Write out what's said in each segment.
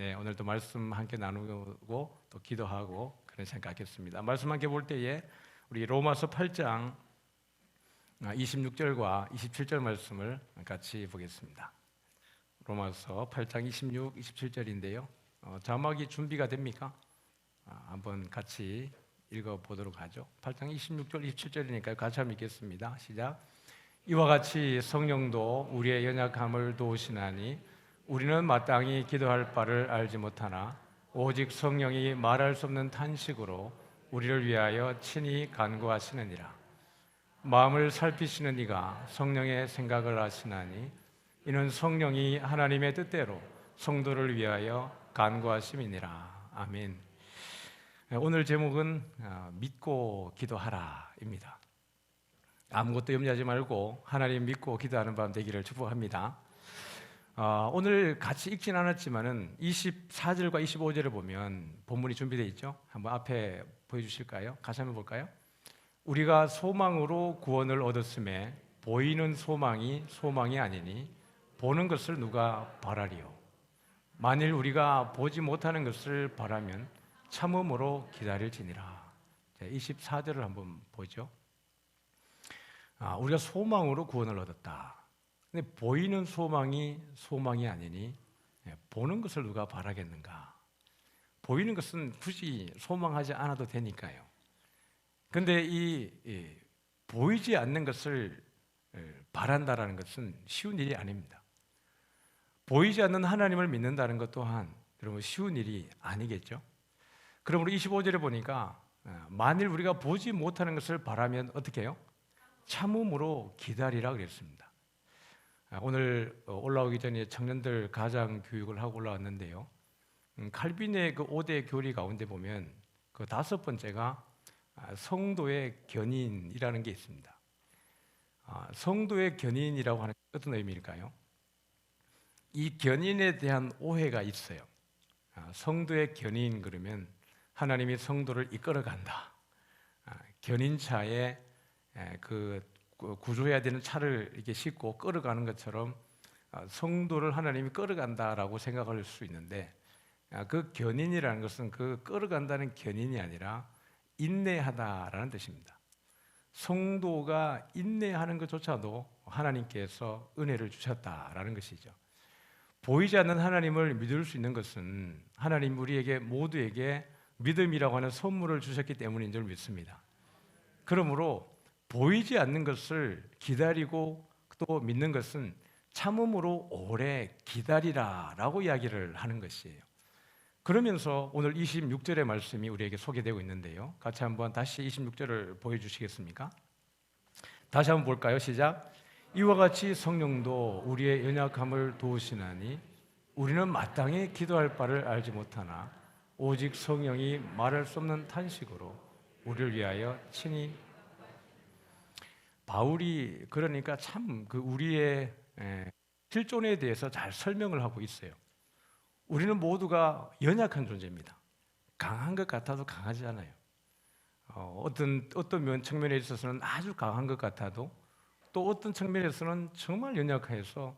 네, 오늘도 말씀 함께 나누고 또 기도하고 그런 생각했습니다. 말씀 함께 볼 때에 우리 로마서 8장 26절과 27절 말씀을 같이 보겠습니다. 로마서 8장 26, 27절인데요. 자막이 준비가 됩니까? 한번 같이 읽어보도록 하죠. 8장 26절, 27절이니까 같이 한번 읽겠습니다. 시작. 이와 같이 성령도 우리의 연약함을 도우시나니 우리는 마땅히 기도할 바를 알지 못하나 오직 성령이 말할 수 없는 탄식으로 우리를 위하여 친히 간구하시느니라. 마음을 살피시는 이가 성령의 생각을 아시나니 이는 성령이 하나님의 뜻대로 성도를 위하여 간구하심이니라. 아멘. 오늘 제목은 믿고 기도하라입니다. 아무것도 염려하지 말고 하나님 믿고 기도하는 밤 되기를 축복합니다. 오늘 같이 읽진 않았지만은 24절과 25절을 보면 본문이 준비되어 있죠. 한번 앞에 보여주실까요? 같이 한번 볼까요? 우리가 소망으로 구원을 얻었음에 보이는 소망이 소망이 아니니 보는 것을 누가 바라리요. 만일 우리가 보지 못하는 것을 바라면 참음으로 기다릴지니라. 24절을 한번 보죠. 우리가 소망으로 구원을 얻었다. 근데 보이는 소망이 소망이 아니니 보는 것을 누가 바라겠는가? 보이는 것은 굳이 소망하지 않아도 되니까요. 근데 이 보이지 않는 것을 바란다라는 것은 쉬운 일이 아닙니다. 보이지 않는 하나님을 믿는다는 것 또한 여러분 쉬운 일이 아니겠죠? 그러므로 25절에 보니까 만일 우리가 보지 못하는 것을 바라면 어떻게 해요? 참음으로 기다리라 그랬습니다. 오늘 올라오기 전에 청년들 가정 교육을 하고 올라왔는데요. 칼빈의 그 5대 교리 가운데 보면 그 5번째가 성도의 견인이라는 게 있습니다. 성도의 견인이라고 하는 어떤 의미일까요? 이 견인에 대한 오해가 있어요. 성도의 견인 그러면 하나님이 성도를 이끌어간다. 견인차에 그 구조해야 되는 차를 이렇게 싣고 끌어가는 것처럼 성도를 하나님이 끌어간다라고 생각할 수 있는데 그 견인이라는 것은 그 끌어간다는 견인이 아니라 인내하다라는 뜻입니다. 성도가 인내하는 것조차도 하나님께서 은혜를 주셨다라는 것이죠. 보이지 않는 하나님을 믿을 수 있는 것은 하나님 우리에게 모두에게 믿음이라고 하는 선물을 주셨기 때문인 줄 믿습니다. 그러므로 보이지 않는 것을 기다리고 또 믿는 것은 참음으로 오래 기다리라라고 이야기를 하는 것이에요. 그러면서 오늘 26절의 말씀이 우리에게 소개되고 있는데요. 같이 한번 다시 26절을 보여주시겠습니까? 다시 한번 볼까요? 시작. 이와 같이 성령도 우리의 연약함을 도우시나니 우리는 마땅히 기도할 바를 알지 못하나 오직 성령이 말할 수 없는 탄식으로 우리를 위하여 친히. 바울이 그러니까 참 그 우리의 실존에 대해서 잘 설명을 하고 있어요. 우리는 모두가 연약한 존재입니다. 강한 것 같아도 강하지 않아요. 어떤 측면에 있어서는 아주 강한 것 같아도 또 어떤 측면에서는 정말 연약해서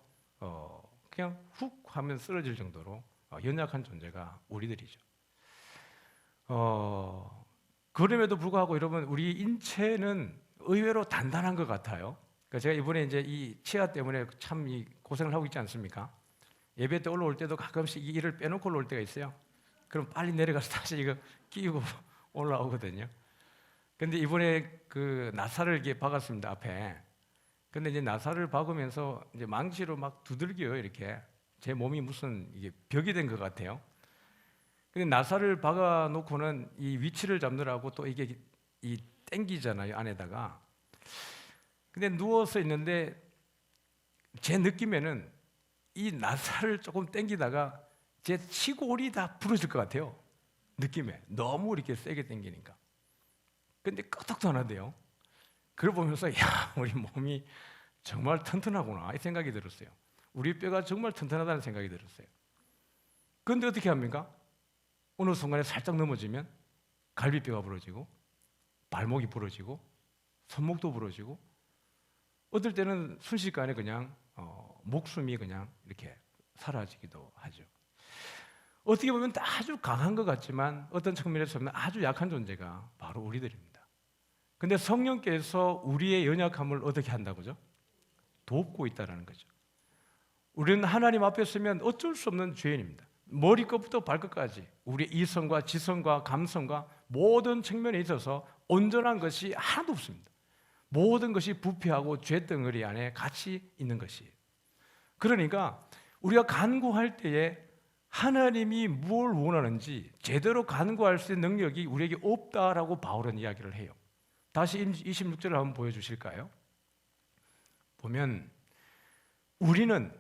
그냥 훅 하면 쓰러질 정도로 연약한 존재가 우리들이죠. 그럼에도 불구하고 여러분 우리 인체는 의외로 단단한 것 같아요. 그러니까 제가 이번에 이제 이 치아 때문에 참 이 고생을 하고 있지 않습니까? 예배 때 올라올 때도 가끔씩 이 일을 빼놓고 올라올 때가 있어요. 그럼 빨리 내려가서 다시 이거 끼고 올라오거든요. 근데 이번에 그 나사를 이렇게 박았습니다, 앞에. 근데 이제 나사를 박으면서 이제 망치로 막 두들겨요, 이렇게. 제 몸이 무슨 이게 벽이 된 것 같아요. 근데 나사를 박아 놓고는 이 위치를 잡느라고 또 이게 이 땡기잖아요, 안에다가. 근데 누워서 있는데 제 느낌에는 이 나사를 조금 땡기다가 제 치골이 다 부러질 것 같아요. 느낌에. 너무 이렇게 세게 땡기니까. 근데 끄떡도 안 하대요. 그걸 보면서 야, 우리 몸이 정말 튼튼하구나 이 생각이 들었어요. 우리 뼈가 정말 튼튼하다는 생각이 들었어요. 그런데 어떻게 합니까? 어느 순간에 살짝 넘어지면 갈비뼈가 부러지고 발목이 부러지고 손목도 부러지고 어떨 때는 순식간에 그냥 목숨이 그냥 이렇게 사라지기도 하죠. 어떻게 보면 아주 강한 것 같지만 어떤 측면에서는 아주 약한 존재가 바로 우리들입니다. 근데 성령께서 우리의 연약함을 어떻게 한다고죠? 돕고 있다는 거죠. 우리는 하나님 앞에 서면 어쩔 수 없는 죄인입니다. 머리끝부터 발끝까지 우리의 이성과 지성과 감성과 모든 측면에 있어서 온전한 것이 하나도 없습니다. 모든 것이 부패하고 죄덩어리 안에 같이 있는 것이에요. 그러니까 우리가 간구할 때에 하나님이 뭘 원하는지 제대로 간구할 수 있는 능력이 우리에게 없다라고 바울은 이야기를 해요. 다시 26절을 한번 보여주실까요? 보면 우리는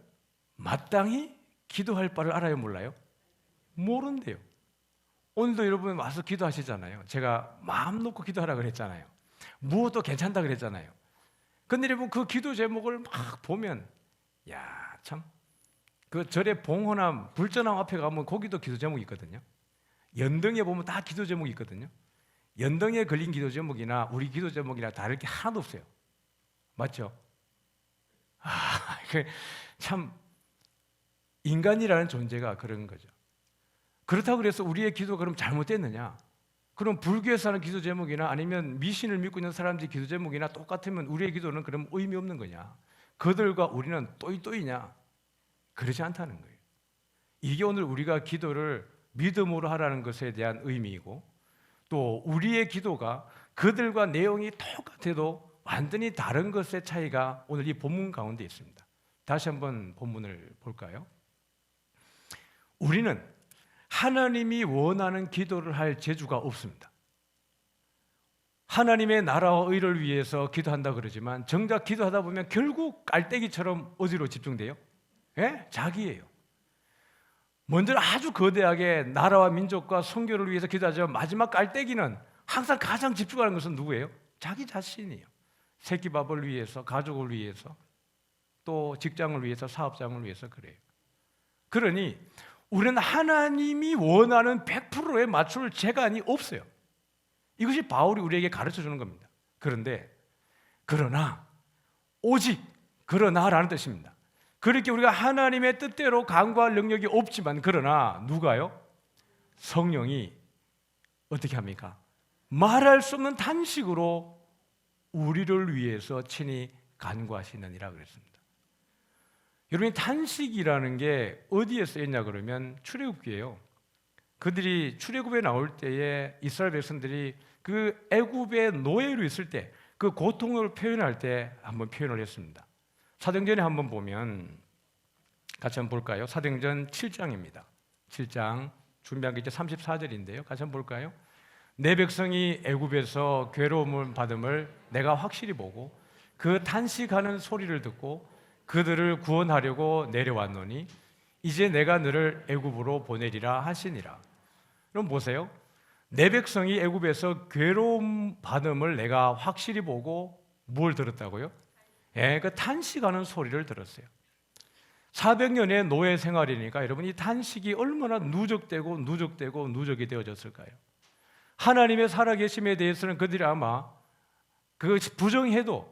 마땅히 기도할 바를 알아요, 몰라요? 모른대요. 오늘도 여러분 와서 기도하시잖아요. 제가 마음 놓고 기도하라 그랬잖아요. 무엇도 괜찮다 그랬잖아요. 근데 여러분 그 기도 제목을 막 보면 야, 참 그 절에 봉헌함, 불전함 앞에 가면 거기도 기도 제목이 있거든요. 연등에 보면 다 기도 제목이 있거든요. 연등에 걸린 기도 제목이나 우리 기도 제목이나 다를 게 하나도 없어요. 맞죠? 참 인간이라는 존재가 그런 거죠. 그렇다고 그래서 우리의 기도가 그럼 잘못됐느냐? 그럼 불교에서 하는 기도 제목이나 아니면 미신을 믿고 있는 사람들의 기도 제목이나 똑같으면 우리의 기도는 그럼 의미 없는 거냐? 그들과 우리는 또이또이냐? 그렇지 않다는 거예요. 이게 오늘 우리가 기도를 믿음으로 하라는 것에 대한 의미이고 또 우리의 기도가 그들과 내용이 똑같아도 완전히 다른 것의 차이가 오늘 이 본문 가운데 있습니다. 다시 한번 본문을 볼까요? 우리는 하나님이 원하는 기도를 할 재주가 없습니다. 하나님의 나라와 의를 위해서 기도한다 그러지만 정작 기도하다 보면 결국 깔때기처럼 어디로 집중돼요? 예? 자기예요. 먼저 아주 거대하게 나라와 민족과 선교를 위해서 기도하지만 마지막 깔때기는 항상 가장 집중하는 것은 누구예요? 자기 자신이에요. 새끼밥을 위해서, 가족을 위해서, 또 직장을 위해서, 사업장을 위해서 그래요. 그러니 우리는 하나님이 원하는 100%에 맞출 재간이 없어요. 이것이 바울이 우리에게 가르쳐주는 겁니다. 그러나 오직 그러나라는 뜻입니다. 그렇게 우리가 하나님의 뜻대로 간구할 능력이 없지만 그러나 누가요? 성령이 어떻게 합니까? 말할 수 없는 탄식으로 우리를 위해서 친히 간구하시느니라 그랬습니다. 여러분, 탄식이라는 게 어디에 쓰였냐 그러면 출애굽기예요. 그들이 출애굽에 나올 때에 이스라엘 백성들이 그 애굽의 노예로 있을 때 그 고통을 표현할 때 한번 표현을 했습니다. 사도행전에 한번 보면 같이 한번 볼까요? 사도행전 7장입니다. 7장 준비한 게 이제 34절인데요. 같이 한번 볼까요? 내 백성이 애굽에서 괴로움을 받음을 내가 확실히 보고 그 탄식하는 소리를 듣고 그들을 구원하려고 내려왔노니 이제 내가 너를 애굽으로 보내리라 하시니라. 그럼 보세요. 내 백성이 애굽에서 괴로움 받음을 내가 확실히 보고 뭘 들었다고요? 그 탄식하는 소리를 들었어요. 400년의 노예 생활이니까 여러분 이 탄식이 얼마나 누적이 되어졌을까요? 하나님의 살아계심에 대해서는 그들이 아마 그 부정해도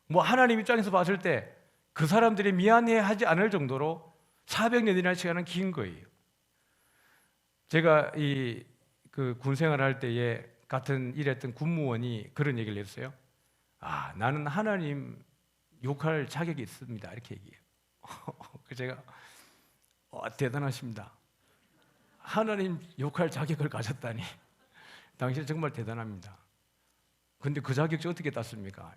뭐 하나님 입장에서 봤을 때 그 사람들이 미안해하지 않을 정도로 400년이라는 시간은 긴 거예요. 제가 그 군생활할 때에 같은 일했던 군무원이 그런 얘기를 했어요. 나는 하나님 욕할 자격이 있습니다. 이렇게 얘기해요. 제가 대단하십니다. 하나님 욕할 자격을 가졌다니 당신 정말 대단합니다. 그런데 그 자격이 어떻게 땄습니까?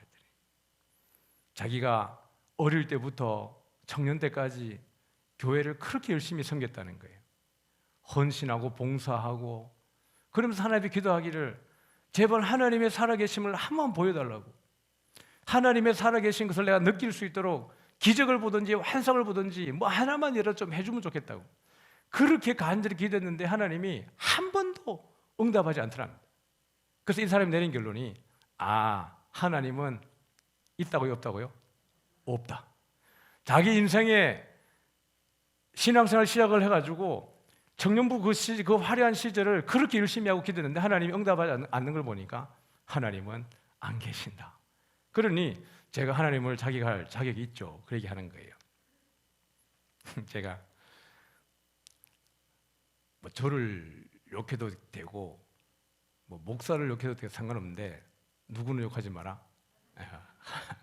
자기가 어릴 때부터 청년 때까지 교회를 그렇게 열심히 섬겼다는 거예요. 헌신하고 봉사하고 그러면서 하나님께 기도하기를 제발 하나님의 살아계심을 한번 보여달라고, 하나님의 살아계신 것을 내가 느낄 수 있도록 기적을 보든지 환상을 보든지 뭐 하나만이라도 좀 해주면 좋겠다고 그렇게 간절히 기도했는데 하나님이 한 번도 응답하지 않더랍니다. 그래서 이 사람이 내린 결론이 하나님은 있다고요? 없다고요? 없다. 자기 인생에 신앙생활 시작을 해가지고 청년부 그 화려한 시절을 그렇게 열심히 하고 기도했는데 하나님이 응답하지 않는 걸 보니까 하나님은 안 계신다. 그러니 제가 하나님을 자기할 자격이 있죠. 그렇게 하는 거예요. 제가 저를 욕해도 되고 뭐 목사를 욕해도 되고 상관없는데 누구는 욕하지 마라.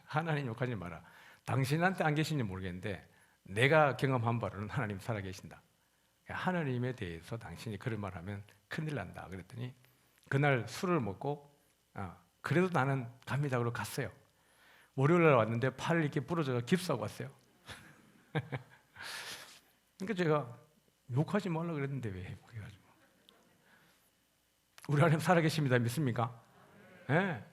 하나님 욕하지 마라. 당신한테 안 계신지 모르겠는데 내가 경험한 바로는 하나님 살아계신다. 하나님에 대해서 당신이 그런 말하면 큰일 난다. 그랬더니 그날 술을 먹고 그래도 나는 갑니다. 그러고 갔어요. 월요일날 왔는데 팔을 이렇게 부러져서 깁스하고 왔어요. 그러니까 제가 욕하지 말라 그랬는데 왜 해가지고 우리 하나님 살아계십니다. 믿습니까? 네.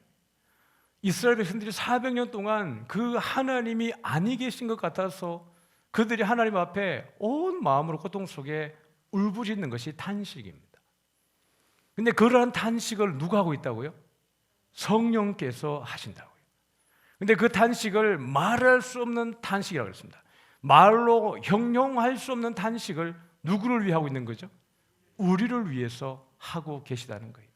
이스라엘 백성들이 400년 동안 그 하나님이 아니 계신 것 같아서 그들이 하나님 앞에 온 마음으로 고통 속에 울부짖는 것이 탄식입니다. 근데 그러한 탄식을 누가 하고 있다고요? 성령께서 하신다고요. 근데 그 탄식을 말할 수 없는 탄식이라고 했습니다. 말로 형용할 수 없는 탄식을 누구를 위해 하고 있는 거죠? 우리를 위해서 하고 계시다는 거예요.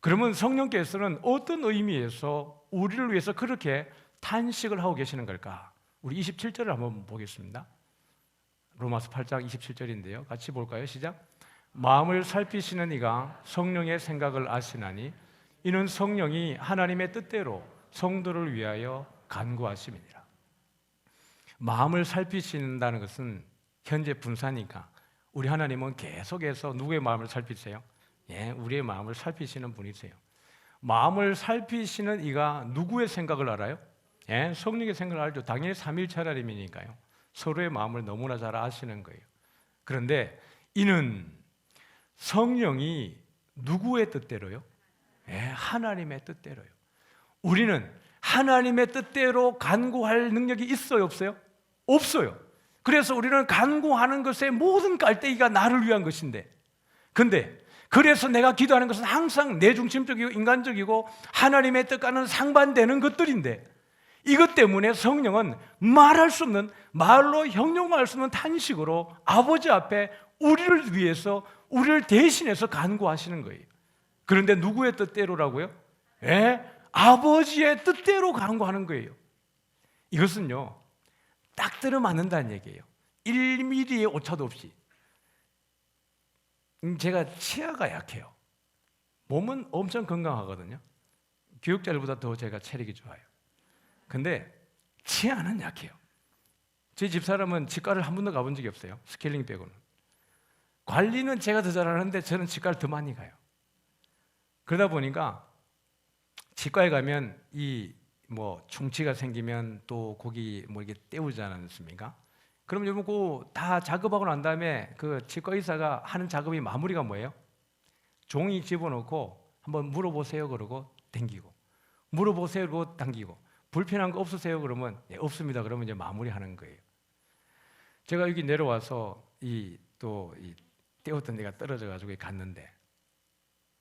그러면 성령께서는 어떤 의미에서 우리를 위해서 그렇게 탄식을 하고 계시는 걸까? 우리 27절을 한번 보겠습니다. 로마서 8장 27절인데요. 같이 볼까요? 시작. 마음을 살피시는 이가 성령의 생각을 아시나니 이는 성령이 하나님의 뜻대로 성도를 위하여 간구하심이니라. 마음을 살피신다는 것은 현재 분사니까 우리 하나님은 계속해서 누구의 마음을 살피세요? 예, 우리의 마음을 살피시는 분이세요. 마음을 살피시는 이가 누구의 생각을 알아요? 예, 성령의 생각을 알죠. 당연히 삼위일체 하나님이니까요. 서로의 마음을 너무나 잘 아시는 거예요. 그런데 이는 성령이 누구의 뜻대로요? 예, 하나님의 뜻대로요. 우리는 하나님의 뜻대로 간구할 능력이 있어요, 없어요? 없어요. 그래서 우리는 간구하는 것의 모든 깔때기가 나를 위한 것인데, 근데 그래서 내가 기도하는 것은 항상 내 중심적이고 인간적이고 하나님의 뜻과는 상반되는 것들인데, 이것 때문에 성령은 말할 수 없는, 말로 형용할 수 없는 탄식으로 아버지 앞에 우리를 위해서, 우리를 대신해서 간구하시는 거예요. 그런데 누구의 뜻대로라고요? 예, 아버지의 뜻대로 간구하는 거예요. 이것은요, 딱 들어맞는다는 얘기예요. 1mm의 오차도 없이. 제가 치아가 약해요. 몸은 엄청 건강하거든요. 교육자들보다 더 제가 체력이 좋아요. 근데 치아는 약해요. 제 집사람은 치과를 한 번도 가본 적이 없어요. 스케일링 빼고는. 관리는 제가 더 잘하는데 저는 치과를 더 많이 가요. 그러다 보니까 치과에 가면 이 충치가 생기면 또 거기 이렇게 떼우지 않습니까? 그럼 여러분 그 다 작업하고 난 다음에 그 치과 의사가 하는 작업이 마무리가 뭐예요? 종이 집어넣고 한번 물어보세요 그러고 당기고, 물어보세요 그러고 당기고, 불편한 거 없으세요 그러면 네, 없습니다 그러면 이제 마무리하는 거예요. 제가 여기 내려와서 이 떼었던 데가 떨어져 가지고 갔는데,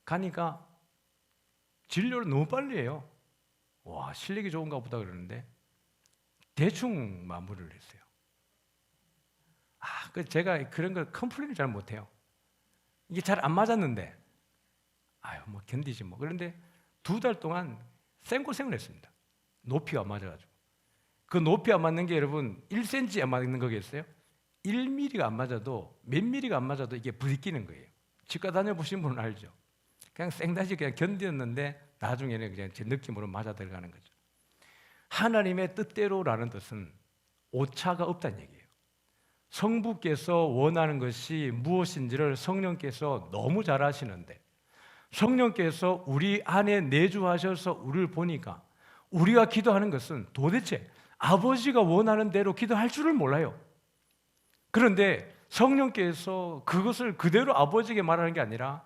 가니까 진료를 너무 빨리 해요. 와, 실력이 좋은가 보다 그러는데 대충 마무리를 했어요. 제가 그런 걸 컴플레인을 잘 못해요. 이게 잘 안 맞았는데 견디지 뭐. 그런데 2달 동안 생고생을 했습니다. 높이가 안 맞아가지고. 그 높이 안 맞는 게 여러분 1cm 안 맞는 거겠어요? 1mm가 안 맞아도 몇 mm가 안 맞아도 이게 부딪히는 거예요. 치과 다녀보신 분은 알죠. 그냥 생다시 그냥 견뎠는데 나중에는 그냥 제 느낌으로 맞아 들어가는 거죠. 하나님의 뜻대로라는 뜻은 오차가 없다는 얘기예요. 성부께서 원하는 것이 무엇인지를 성령께서 너무 잘 아시는데, 성령께서 우리 안에 내주하셔서 우리를 보니까 우리가 기도하는 것은 도대체 아버지가 원하는 대로 기도할 줄을 몰라요. 그런데 성령께서 그것을 그대로 아버지에게 말하는 게 아니라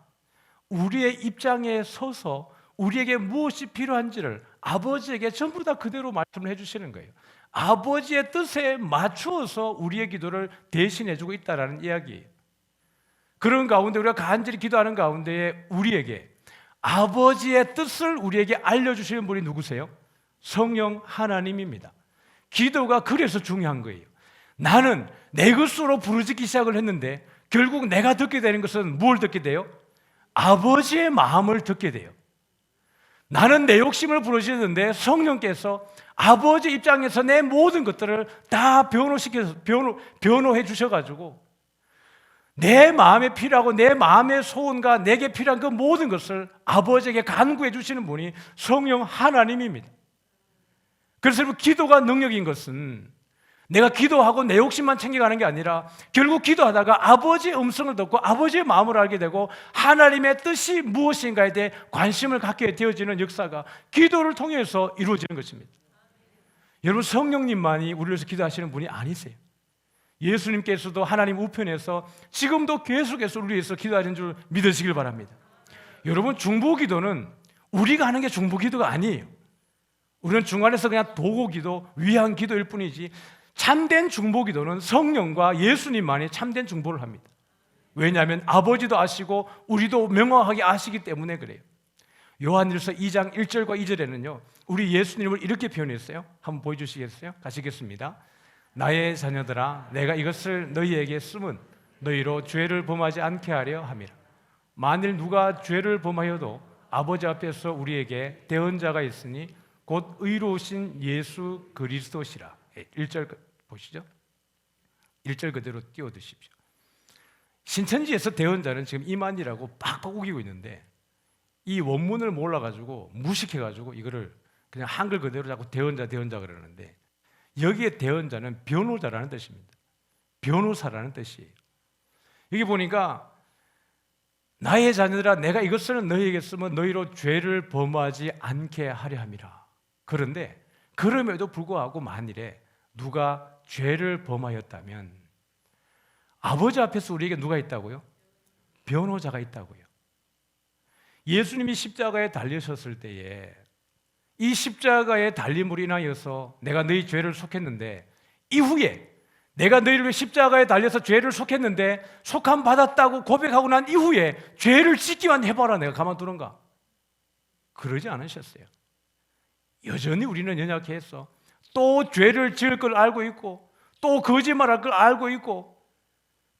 우리의 입장에 서서 우리에게 무엇이 필요한지를 아버지에게 전부 다 그대로 말씀을 해주시는 거예요. 아버지의 뜻에 맞추어서 우리의 기도를 대신해주고 있다는 이야기예요. 그런 가운데 우리가 간절히 기도하는 가운데 우리에게 아버지의 뜻을 우리에게 알려주시는 분이 누구세요? 성령 하나님입니다. 기도가 그래서 중요한 거예요. 나는 내 것으로 부르짖기 시작을 했는데 결국 내가 듣게 되는 것은 뭘 듣게 돼요? 아버지의 마음을 듣게 돼요. 나는 내 욕심을 부르짖는데 성령께서 아버지 입장에서 내 모든 것들을 다 변호해 주셔가지고 내 마음에 필요하고 내 마음의 소원과 내게 필요한 그 모든 것을 아버지에게 간구해 주시는 분이 성령 하나님입니다. 그래서 여러분, 기도가 능력인 것은 내가 기도하고 내 욕심만 챙겨가는 게 아니라 결국 기도하다가 아버지의 음성을 듣고 아버지의 마음을 알게 되고 하나님의 뜻이 무엇인가에 대해 관심을 갖게 되어지는 역사가 기도를 통해서 이루어지는 것입니다. 여러분, 성령님만이 우리를 위해서 기도하시는 분이 아니세요. 예수님께서도 하나님 우편에서 지금도 계속해서 우리를 위해서 기도하시는 줄 믿으시길 바랍니다. 여러분, 중보기도는 우리가 하는 게 중보기도가 아니에요. 우리는 중간에서 그냥 도구기도, 위한 기도일 뿐이지 참된 중보기도는 성령과 예수님만이 참된 중보를 합니다. 왜냐하면 아버지도 아시고 우리도 명확하게 아시기 때문에 그래요. 요한일서 2장 1절과 2절에는요 우리 예수님을 이렇게 표현했어요. 한번 보여주시겠어요? 가시겠습니다. 나의 자녀들아, 내가 이것을 너희에게 쓰면 너희로 죄를 범하지 않게 하려 함이라. 만일 누가 죄를 범하여도 아버지 앞에서 우리에게 대언자가 있으니 곧 의로우신 예수 그리스도시라. 1절 보시죠. 1절 그대로 띄워두십시오. 신천지에서 대언자는 지금 이만이라고 빡빡 우기고 있는데 이 원문을 몰라가지고 무식해가지고 이거를 그냥 한글 그대로 자꾸 대언자 그러는데 여기에 대언자는 변호자라는 뜻입니다. 변호사라는 뜻이에요. 여기 보니까 나의 자녀들아, 내가 이것을 너희에게 쓰면 너희로 죄를 범하지 않게 하려 함이라. 그런데 그럼에도 불구하고 만일에 누가 죄를 범하였다면 아버지 앞에서 우리에게 누가 있다고요? 변호자가 있다고요. 예수님이 십자가에 달리셨을 때에 이 십자가의 달림으로 인하여서 내가 너희 죄를 속했는데 이후에 내가 너희를 위해 십자가에 달려서 죄를 속했는데 속함 받았다고 고백하고 난 이후에 죄를 짓기만 해봐라 내가 가만두는가? 그러지 않으셨어요. 여전히 우리는 연약해서 또 죄를 지을 걸 알고 있고 또 거짓말할 걸 알고 있고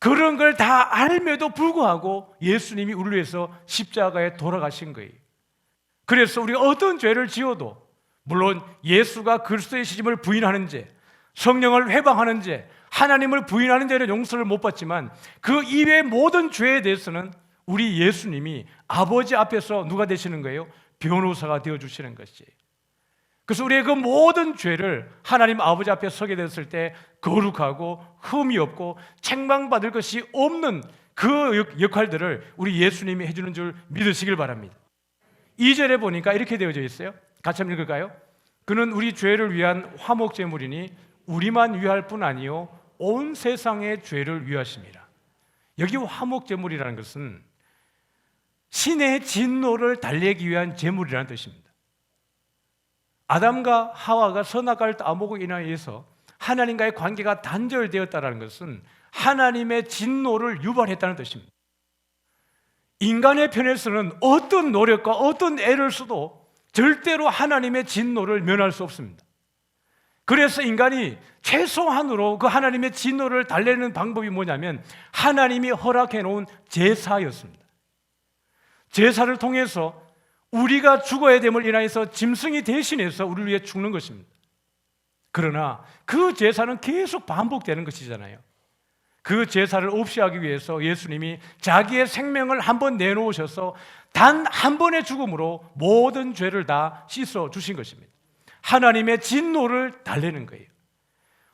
그런 걸 다 알면도 불구하고 예수님이 우리를 위해서 십자가에 돌아가신 거예요. 그래서 우리가 어떤 죄를 지어도 물론 예수가 그리스도의 시심을 부인하는 죄, 성령을 회방하는 죄, 하나님을 부인하는 죄는 용서를 못 받지만 그 이외의 모든 죄에 대해서는 우리 예수님이 아버지 앞에서 누가 되시는 거예요? 변호사가 되어주시는 것이에요. 그래서 우리의 그 모든 죄를 하나님 아버지 앞에 서게 됐을 때 거룩하고 흠이 없고 책망받을 것이 없는 그 역할들을 우리 예수님이 해주는 줄 믿으시길 바랍니다. 2절에 보니까 이렇게 되어져 있어요. 같이 한번 읽을까요? 그는 우리 죄를 위한 화목제물이니 우리만 위할 뿐 아니요 온 세상의 죄를 위하심이라. 여기 화목제물이라는 것은 신의 진노를 달래기 위한 제물이라는 뜻입니다. 아담과 하와가 선악과를 따먹고 인하여서 하나님과의 관계가 단절되었다는 것은 하나님의 진노를 유발했다는 뜻입니다. 인간의 편에서는 어떤 노력과 어떤 애를 써도 절대로 하나님의 진노를 면할 수 없습니다. 그래서 인간이 최소한으로 그 하나님의 진노를 달래는 방법이 뭐냐면 하나님이 허락해 놓은 제사였습니다. 제사를 통해서 우리가 죽어야 됨을 인하여서 짐승이 대신해서 우리를 위해 죽는 것입니다. 그러나 그 제사는 계속 반복되는 것이잖아요. 그 제사를 없이 하기 위해서 예수님이 자기의 생명을 한번 내놓으셔서 단 한 번의 죽음으로 모든 죄를 다 씻어 주신 것입니다. 하나님의 진노를 달래는 거예요.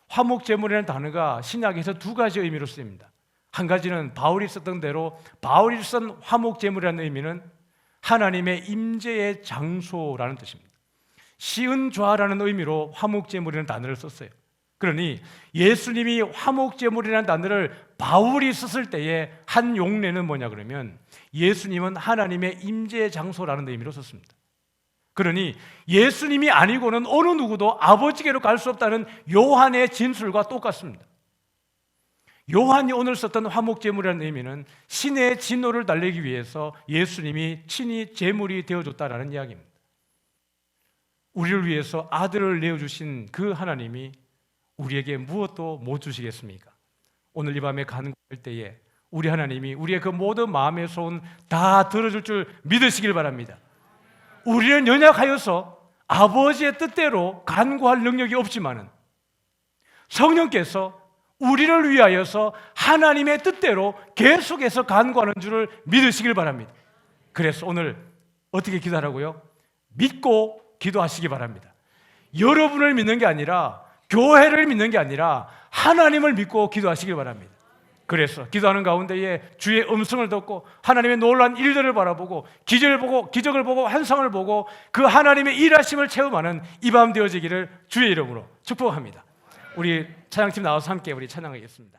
화목제물이라는 단어가 신약에서 두 가지 의미로 쓰입니다. 한 가지는 바울이 썼던 대로 바울이 쓴 화목제물이라는 의미는 하나님의 임재의 장소라는 뜻입니다. 시은좌라는 의미로 화목제물이라는 단어를 썼어요. 그러니 예수님이 화목제물이라는 단어를 바울이 썼을 때의 한 용례는 뭐냐 그러면 예수님은 하나님의 임재의 장소라는 의미로 썼습니다. 그러니 예수님이 아니고는 어느 누구도 아버지께로 갈 수 없다는 요한의 진술과 똑같습니다. 요한이 오늘 썼던 화목제물이라는 의미는 신의 진노를 달래기 위해서 예수님이 친히 제물이 되어줬다라는 이야기입니다. 우리를 위해서 아들을 내어주신 그 하나님이 우리에게 무엇도 못 주시겠습니까? 오늘 이 밤에 간구할 때에 우리 하나님이 우리의 그 모든 마음의 소원 다 들어줄 줄 믿으시길 바랍니다. 우리는 연약하여서 아버지의 뜻대로 간구할 능력이 없지만은 성령께서 우리를 위하여서 하나님의 뜻대로 계속해서 간구하는 줄을 믿으시길 바랍니다. 그래서 오늘 어떻게 기도하라고요? 믿고 기도하시기 바랍니다. 여러분을 믿는 게 아니라, 교회를 믿는 게 아니라 하나님을 믿고 기도하시길 바랍니다. 그래서 기도하는 가운데에 주의 음성을 듣고 하나님의 놀라운 일들을 바라보고 기적을 보고 환상을 보고 그 하나님의 일하심을 체험하는 이 밤 되어지기를 주의 이름으로 축복합니다. 우리 찬양팀 나와서 함께 우리 찬양하겠습니다.